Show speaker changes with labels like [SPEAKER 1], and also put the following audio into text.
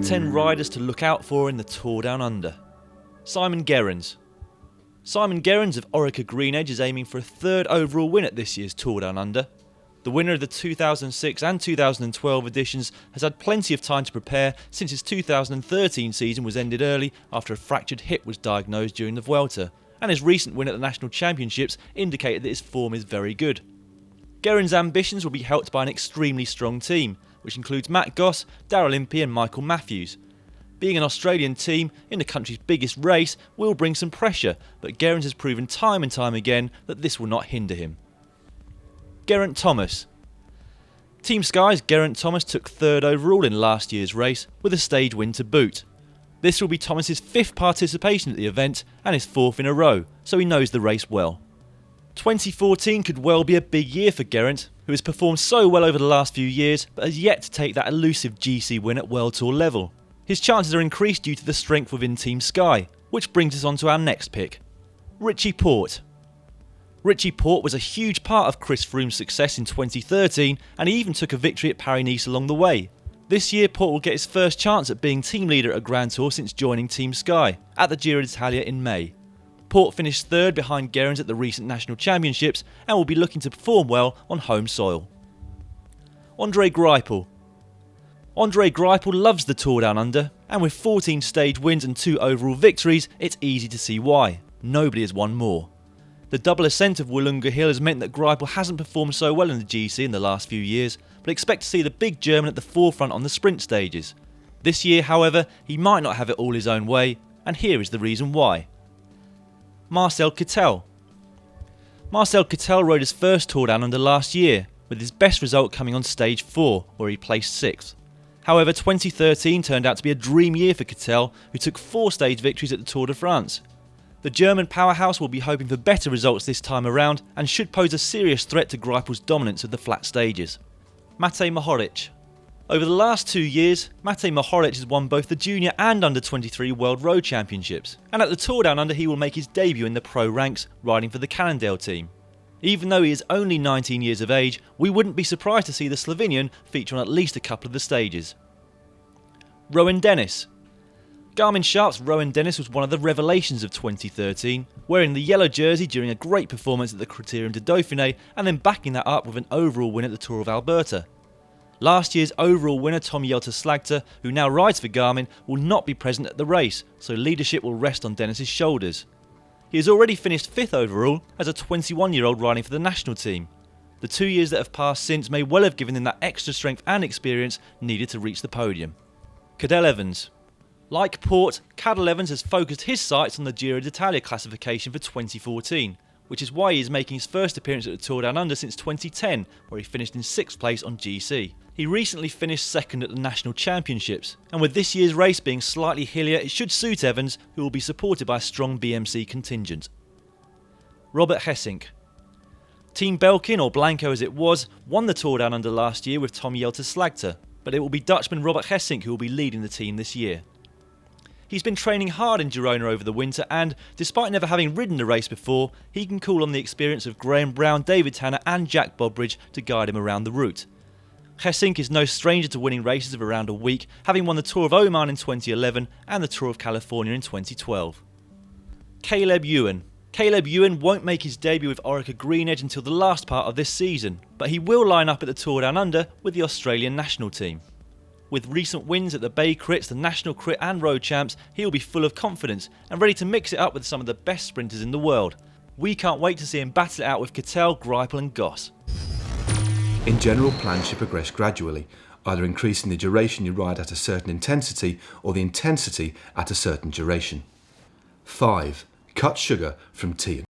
[SPEAKER 1] 10 riders to look out for in the Tour Down Under. Simon Gerrans. Simon Gerrans of orica-greenedge is aiming for a third overall win at this year's Tour Down Under. The winner of the 2006 and 2012 editions has had plenty of time to prepare since his 2013 season was ended early after a fractured hip was diagnosed during the Vuelta, and his recent win at the National Championships indicated that his form is very good. Gerrans' ambitions will be helped by an extremely strong team, which includes Matt Goss, Daryl Impey and Michael Matthews. Being an Australian team in the country's biggest race will bring some pressure, but Gerrans has proven time and time again that this will not hinder him. Gareth Thomas. Team Sky's Gareth Thomas took third overall in last year's race, with a stage win to boot. This will be Thomas's fifth participation at the event and his fourth in a row, so he knows the race well. 2014 could well be a big year for Gerrans, who has performed so well over the last few years but has yet to take that elusive GC win at World Tour level. His chances are increased due to the strength within Team Sky, which brings us on to our next pick. Richie Porte. Richie Porte was a huge part of Chris Froome's success in 2013 and he even took a victory at Paris-Nice along the way. This year Porte will get his first chance at being team leader at a Grand Tour since joining Team Sky at the Giro d'Italia in May. Porte finished third behind Gerrans at the recent National Championships and will be looking to perform well on home soil. Andre Greipel. Andre Greipel loves the Tour Down Under, and with 14 stage wins and 2 overall victories, it's easy to see why. Nobody has won more. The double ascent of Wollonga Hill has meant that Greipel hasn't performed so well in the GC in the last few years, but expect to see the big German at the forefront on the sprint stages. This year, however, he might not have it all his own way, and here is the reason why. Marcel Kittel. Marcel Kittel rode his first Tour Down Under last year, with his best result coming on stage 4, where he placed 6th. However, 2013 turned out to be a dream year for Kittel, who took 4 stage victories at the Tour de France. The German powerhouse will be hoping for better results this time around and should pose a serious threat to Greipel's dominance of the flat stages. Matej Mohoric. Over the last 2 years, Matej Mohoric has won both the Junior and Under-23 World Road Championships, and at the Tour Down Under he will make his debut in the pro ranks, riding for the Cannondale team. Even though he is only 19 years of age, we wouldn't be surprised to see the Slovenian feature on at least a couple of the stages. Rowan Dennis. Garmin-Sharp's Rowan Dennis was one of the revelations of 2013, wearing the yellow jersey during a great performance at the Criterium de Dauphiné and then backing that up with an overall win at the Tour of Alberta. Last year's overall winner Tom Jelte-Slagter, who now rides for Garmin, will not be present at the race, so leadership will rest on Dennis's shoulders. He has already finished 5th overall as a 21-year-old riding for the national team. The 2 years that have passed since may well have given him that extra strength and experience needed to reach the podium. Cadel Evans. Like Porte, Cadel Evans has focused his sights on the Giro d'Italia classification for 2014, which is why he is making his first appearance at the Tour Down Under since 2010, where he finished in 6th place on GC. He recently finished 2nd at the National Championships, and with this year's race being slightly hillier, it should suit Evans, who will be supported by a strong BMC contingent. Robert Gesink. Team Belkin, or Blanco as it was, won the Tour Down Under last year with Tom Jelte-Slagter, but it will be Dutchman Robert Gesink who will be leading the team this year. He's been training hard in Girona over the winter and, despite never having ridden the race before, he can call on the experience of Graham Brown, David Tanner and Jack Bobridge to guide him around the route. Gesink is no stranger to winning races of around a week, having won the Tour of Oman in 2011 and the Tour of California in 2012. Caleb Ewan. Caleb Ewan won't make his debut with orica-greenedge until the last part of this season, but he will line up at the Tour Down Under with the Australian national team. With recent wins at the Bay Crits, the National Crit and Road Champs, he will be full of confidence and ready to mix it up with some of the best sprinters in the world. We can't wait to see him battle it out with Kittel, Greipel and Goss.
[SPEAKER 2] In general, plans should progress gradually, either increasing the duration you ride at a certain intensity or the intensity at a certain duration. 5. Cut sugar from tea.